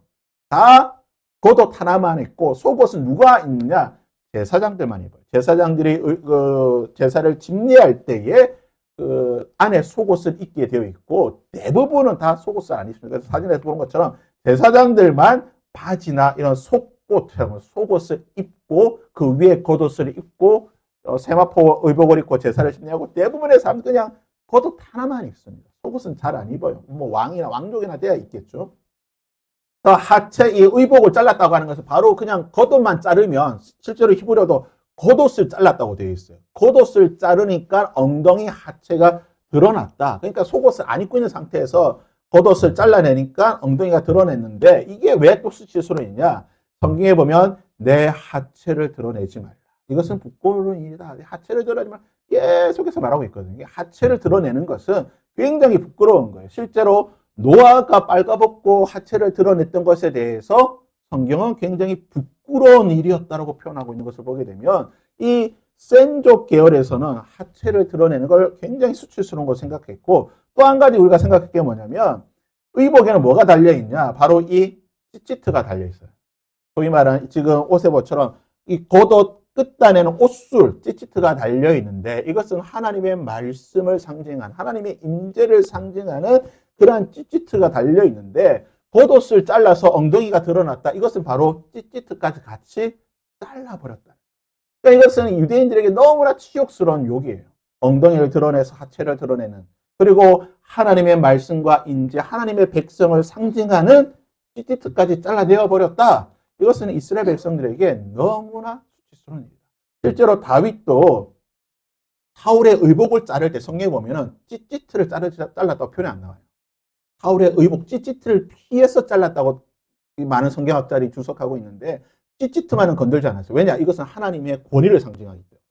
다 겉옷 하나만 입고 속옷은 누가 입느냐? 제사장들만 입어요. 제사장들이 그 제사를 집례할 때에 그 안에 속옷을 입게 되어 있고 대부분은 다 속옷을 안 입습니다. 그래서 사진에서 보는 것처럼 제사장들만 바지나 이런 속옷처럼 속옷을 입고 그 위에 겉옷을 입고 세마포 의복을 입고 제사를 집례하고 대부분의 사람은 그냥 겉옷 하나만 입습니다. 속옷은 잘 안 입어요. 뭐 왕이나 왕족이나 돼야 있겠죠. 하체 이 의복을 잘랐다고 하는 것은 바로 그냥 겉옷만 자르면 실제로 히브리어도 겉옷을 잘랐다고 되어 있어요. 겉옷을 자르니까 엉덩이 하체가 드러났다. 그러니까 속옷을 안 입고 있는 상태에서 겉옷을 잘라내니까 엉덩이가 드러냈는데 이게 왜 또 수치스러운 일이냐? 성경에 보면 내 하체를 드러내지 말라. 이것은 부끄러운 일이다. 하체를 드러내지 말라. 계속해서 말하고 있거든요. 하체를 드러내는 것은 굉장히 부끄러운 거예요. 실제로 노아가 빨가벗고 하체를 드러냈던 것에 대해서 성경은 굉장히 부끄러운 일이었다고 표현하고 있는 것을 보게 되면 이 센족 계열에서는 하체를 드러내는 걸 굉장히 수치스러운 걸 생각했고 또 한 가지 우리가 생각할 게 뭐냐면 의복에는 뭐가 달려있냐? 바로 이 찌찌트가 달려있어요. 소위 말하는 지금 옷에보처럼 이 겉옷 끝단에는 옷술, 찌찌트가 달려있는데 이것은 하나님의 말씀을 상징한 하나님의 임재를 상징하는 그러한 찌찌트가 달려있는데 겉옷을 잘라서 엉덩이가 드러났다. 이것은 바로 찌찌트까지 같이 잘라버렸다. 그러니까 이것은 유대인들에게 너무나 치욕스러운 욕이에요. 엉덩이를 드러내서 하체를 드러내는 그리고 하나님의 말씀과 임재, 하나님의 백성을 상징하는 찌찌트까지 잘라내어 버렸다. 이것은 이스라엘 백성들에게 너무나 수치스러운 일이다. 실제로 다윗도 사울의 의복을 자를 때 성경에 보면은 찌찌트를 잘랐다고 표현이 안 나와요. 사울의 의복 찌찌트를 피해서 잘랐다고 많은 성경학자들이 주석하고 있는데 찌찌트만은 건들지 않았어요. 왜냐? 이것은 하나님의 권위를 상징하기 때문에.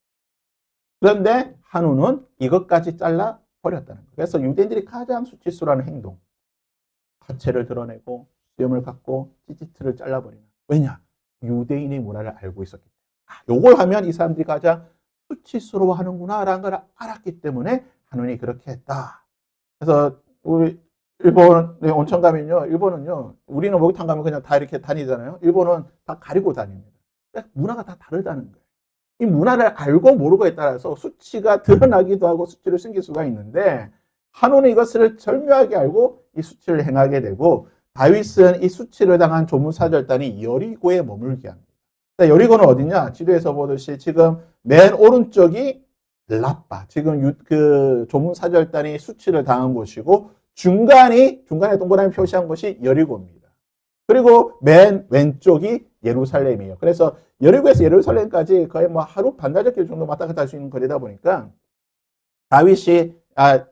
그런데 한우는 이것까지 잘라 버렸다는 거예요. 그래서 유대인들이 가장 수치스러워하는 행동. 하체를 드러내고 수염을 갖고 찌찌트를 잘라버리는. 왜냐? 유대인의 문화를 알고 있었기 때문에. 요걸 하면 이 사람들이 가장 수치스러워하는구나라는 걸 알았기 때문에 한우니 그렇게 했다. 그래서 우리 일본에 온천 가면요. 일본은요. 우리는 목욕탕 가면 그냥 다 이렇게 다니잖아요. 일본은 다 가리고 다닙니다. 그러니까 문화가 다 다르다는 거예요. 이 문화를 알고 모르고에 따라서 수치가 드러나기도 하고 수치를 숨길 수가 있는데 한우는 이것을 절묘하게 알고 이 수치를 행하게 되고 다윗은 이 수치를 당한 조문사절단이 여리고에 머물게 합니다. 여리고는 어디냐? 지도에서 보듯이 지금 맨 오른쪽이 라빠. 지금 그 조문사절단이 수치를 당한 곳이고 중간에 동그라미 표시한 곳이 여리고입니다. 그리고 맨 왼쪽이 예루살렘이에요. 그래서 여리고에서 예루살렘까지 거의 뭐 하루 반나절 길 정도 왔다 갔다 할 수 있는 거리다 보니까 다윗이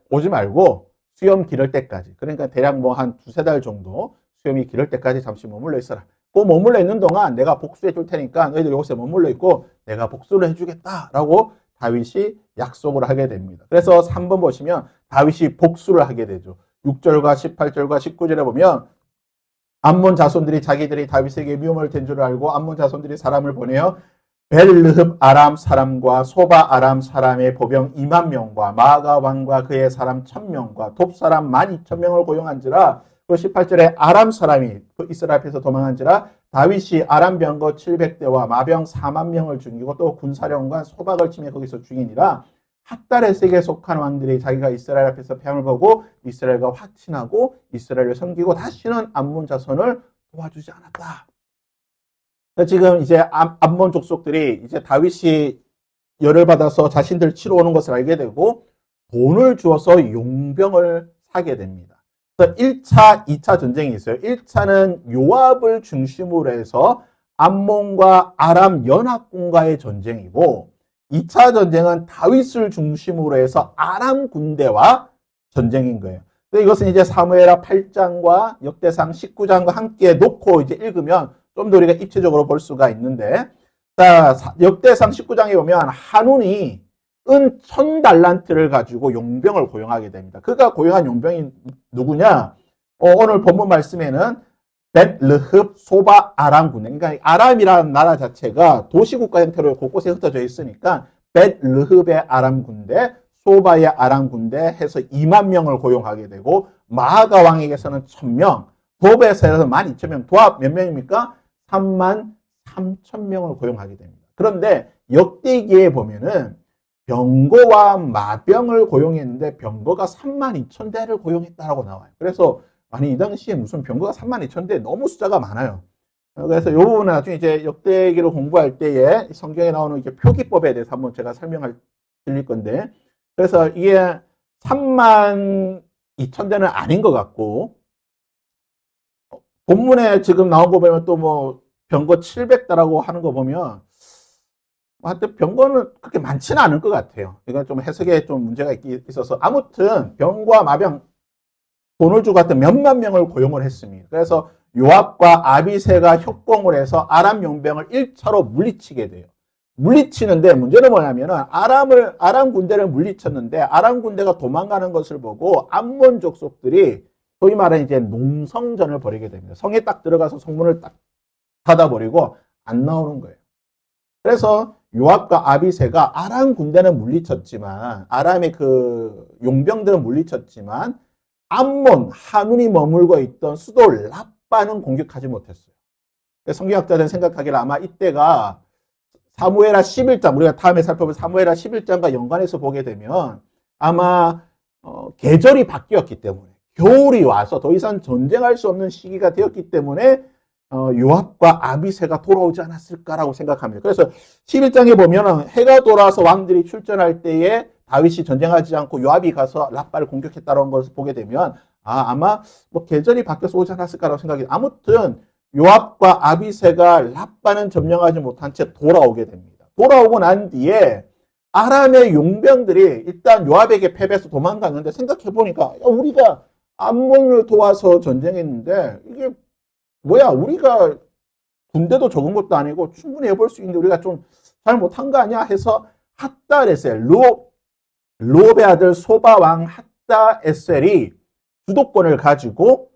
오지 말고 수염 기를 때까지, 그러니까 대략 뭐 한 두세 달 정도 수염이 기를 때까지 잠시 머물러 있어라. 그 머물러 있는 동안 내가 복수해 줄 테니까 너희들 이곳에 머물러 있고 내가 복수를 해주겠다라고 다윗이 약속을 하게 됩니다. 그래서 3번 보시면 다윗이 복수를 하게 되죠. 6절과 18절과 19절에 보면 암몬 자손들이 자기들이 다윗에게 미움을 된 줄 알고 암몬 자손들이 사람을 보내어 벨르흡 아람 사람과 소바 아람 사람의 보병 2만 명과 마아가 왕과 그의 사람 1000명과 돕 사람 12,000명을 고용한지라. 그 18절에 아람 사람이 이스라엘 앞에서 도망한지라. 다윗이 아람 병거 700대와 마병 4만 명을 죽이고 또 군사령관 소박을 치며 거기서 죽이니라. 핫다렛에게 속한 왕들이 자기가 이스라엘 앞에서 패함을 보고 이스라엘과 확신하고 이스라엘을 섬기고 다시는 암몬 자손을 도와주지 않았다. 지금 이제 암몬 족속들이 이제 다윗이 열을 받아서 자신들 치러 오는 것을 알게 되고 돈을 주어서 용병을 사게 됩니다. 그래서 1차, 2차 전쟁이 있어요. 1차는 요압을 중심으로 해서 암몬과 아람 연합군과의 전쟁이고 2차 전쟁은 다윗을 중심으로 해서 아람 군대와 전쟁인 거예요. 이것은 이제 사무엘하 8장과 역대상 19장과 함께 놓고 이제 읽으면 좀 더 우리가 입체적으로 볼 수가 있는데, 자, 역대상 19장에 보면 한운이 은 1000달란트를 가지고 용병을 고용하게 됩니다. 그가 고용한 용병이 누구냐? 오늘 본문 말씀에는 벳르흡 소바 아람 군대. 그러니까 아람이라는 나라 자체가 도시국가 형태로 곳곳에 흩어져 있으니까 벳르흡의 아람 군대, 소바의 아람 군대 해서 2만 명을 고용하게 되고 마아가 왕에게서는 1000명, 돕에서 12,000명, 도합 몇 명입니까? 33,000명을 고용하게 됩니다. 그런데 역대기에 보면은 병거와 마병을 고용했는데 병거가 32,000대를 고용했다라고 나와요. 그래서 아니 이 당시에 무슨 병거가 32,000대, 너무 숫자가 많아요. 그래서 이 부분은 나중에 이제 역대기를 공부할 때에 성경에 나오는 이제 표기법에 대해서 한번 제가 설명을 드릴 건데, 그래서 이게 32,000대는 아닌 것 같고, 본문에 지금 나온 거 보면 또 뭐 병거 700대라고 하는 거 보면 하여튼 병거는 그렇게 많지는 않을 것 같아요. 이건 좀 해석에 좀 문제가 있어서 아무튼 병과 마병 돈을 주고 하여튼 몇만 명을 고용을 했습니다. 그래서 요압과 아비새가 협공을 해서 아람 용병을 1차로 물리치게 돼요. 물리치는데 문제는 뭐냐면은 아람 군대를 물리쳤는데 아람 군대가 도망가는 것을 보고 암몬 족속들이 소위 말하는 이제 농성전을 벌이게 됩니다. 성에 딱 들어가서 성문을 딱 닫아버리고 안 나오는 거예요. 그래서 요압과 아비새가 아람 군대는 물리쳤지만, 아람의 그 용병들은 물리쳤지만 암몬, 한운이 머물고 있던 수도 라빠는 공격하지 못했어요. 성경학자들은 생각하기를 아마 이때가 사무엘하 11장, 우리가 다음에 살펴볼 사무엘하 11장과 연관해서 보게 되면 아마 계절이 바뀌었기 때문에, 겨울이 와서 더 이상 전쟁할 수 없는 시기가 되었기 때문에 요압과 아비새가 돌아오지 않았을까라고 생각합니다. 그래서 11장에 보면 해가 돌아서 왕들이 출전할 때에 다윗이 전쟁하지 않고 요압이 가서 라빠를 공격했다는 것을 보게 되면 아마 뭐 계절이 바뀌어서 오지 않았을까라고 생각이, 아무튼 요압과 아비새가 라빠는 점령하지 못한 채 돌아오게 됩니다. 돌아오고 난 뒤에 아람의 용병들이 일단 요압에게 패배해서 도망갔는데, 생각해보니까 우리가 암몬을 도와서 전쟁했는데 이게 뭐야, 우리가 군대도 적은 것도 아니고 충분히 해볼 수 있는데 우리가 좀 잘 못한 거 아니야 해서 핫다에셀, 루옵의 아들 소바왕 핫다에셀이 주도권을 가지고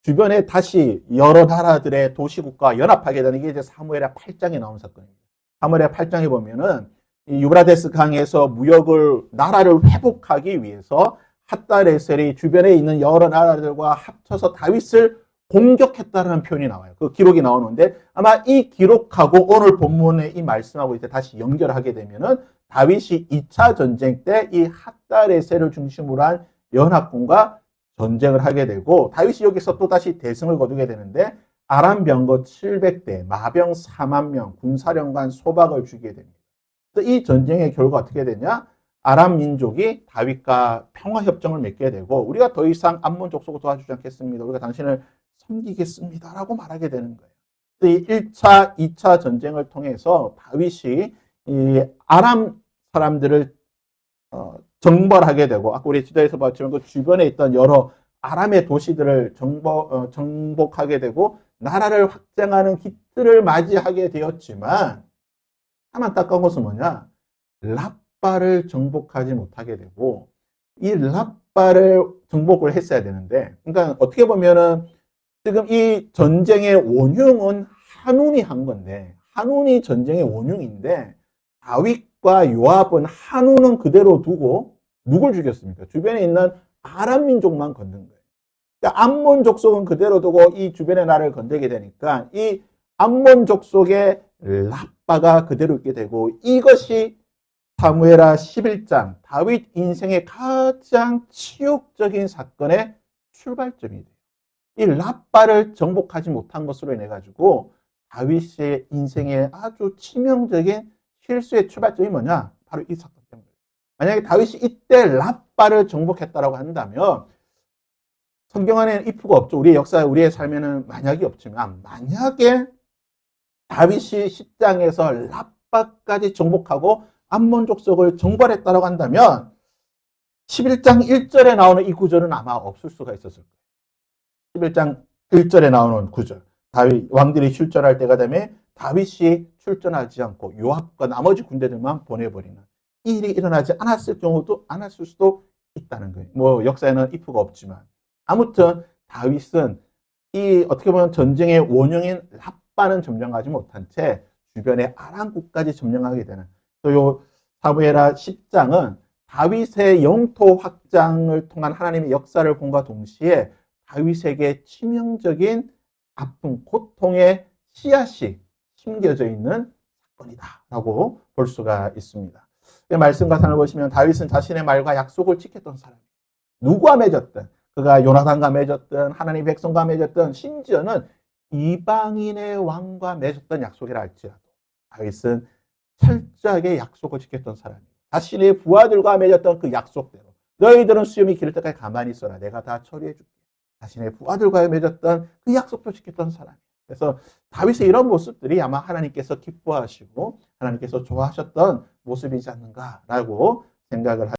주변에 다시 여러 나라들의 도시국가와 연합하게 되는 게 이제 사무엘하 8장에 나온 사건입니다. 사무엘하 8장에 보면은 이 유브라데스 강에서 무역을, 나라를 회복하기 위해서 핫다에셀이 주변에 있는 여러 나라들과 합쳐서 다윗을 공격했다는 표현이 나와요. 그 기록이 나오는데 아마 이 기록하고 오늘 본문의 이 말씀하고 이제 다시 연결하게 되면은 다윗이 2차 전쟁 때 이 핫다레셀을 중심으로 한 연합군과 전쟁을 하게 되고, 다윗이 여기서 또 다시 대승을 거두게 되는데 아람 병거 700대, 마병 4만 명, 군사령관 소박을 죽이게 됩니다. 그래서 이 전쟁의 결과 어떻게 되냐? 아람 민족이 다윗과 평화협정을 맺게 되고, 우리가 더 이상 암몬 족속을 도와주지 않겠습니다. 우리가 당신을 섬기겠습니다라고 말하게 되는 거예요. 이 1차, 2차 전쟁을 통해서 다윗이 이 아람 사람들을 정벌하게 되고, 아까 우리 지도에서 봤지만 그 주변에 있던 여러 아람의 도시들을 정복하게 되고 나라를 확장하는 기틀을 맞이하게 되었지만, 참 안타까운 것은 뭐냐? 랍바를 정복하지 못하게 되고, 이 랍바를 정복을 했어야 되는데, 그러니까 어떻게 보면은 지금 이 전쟁의 원흉은 한운이 한 건데, 한운이 전쟁의 원흉인데, 다윗과 요압은 한운은 그대로 두고 누굴 죽였습니까? 주변에 있는 아람 민족만 건든 거예요. 그러니까 암몬 족속은 그대로 두고 이 주변의 나라를 건들게 되니까 이 암몬 족속의 랍바가 그대로 있게 되고, 이것이 사무엘하 11장 다윗 인생의 가장 치욕적인 사건의 출발점이 돼요. 이 랍바를 정복하지 못한 것으로 인해 가지고 다윗의 인생의 아주 치명적인 실수의 출발점이 뭐냐? 바로 이 사건 때문이에요. 만약에 다윗이 이때 랍바를 정복했다라고 한다면, 성경 안에는 if가 없죠. 우리의 역사, 우리의 삶에는 만약이 없지만, 만약에 다윗이 10장에서 랍바까지 정복하고 암몬 족속을 정벌했다라고 한다면 11장 1절에 나오는 이 구절은 아마 없을 수가 있었을 거예요. 11장 1절에 나오는 구절. 다윗 왕들이 출전할 때가 되면 다윗이 출전하지 않고 요압과 나머지 군대들만 보내버리는 이 일이 일어나지 않았을 수도 있다는 거예요. 뭐 역사에는 if가 없지만, 아무튼 다윗은 이 어떻게 보면 전쟁의 원흉인 랍바는 점령하지 못한 채 주변의 아람국까지 점령하게 되는, 또 요 사무엘하 10장은 다윗의 영토 확장을 통한 하나님의 역사를 본과 동시에 다윗에게 치명적인 아픔, 고통의 씨앗이 심겨져 있는 사건이다라고 볼 수가 있습니다. 이 말씀 가상을 보시면 다윗은 자신의 말과 약속을 지켰던 사람이에요. 누구와 맺었든, 그가 요나단과 맺었든 하나님 백성과 맺었든 심지어는 이방인의 왕과 맺었던 약속이라 할지라도 다윗은 철저하게 약속을 지켰던 사람이에요. 자신의 부하들과 맺었던 그 약속대로 너희들은 수염이 기를 때까지 가만히 있어라. 내가 다 처리해 줄게. 자신의 부하들과 맺었던 그 약속도 지켰던 사람이에요. 그래서 다윗의 이런 모습들이 아마 하나님께서 기뻐하시고 하나님께서 좋아하셨던 모습이지 않는가라고 생각을 합니다.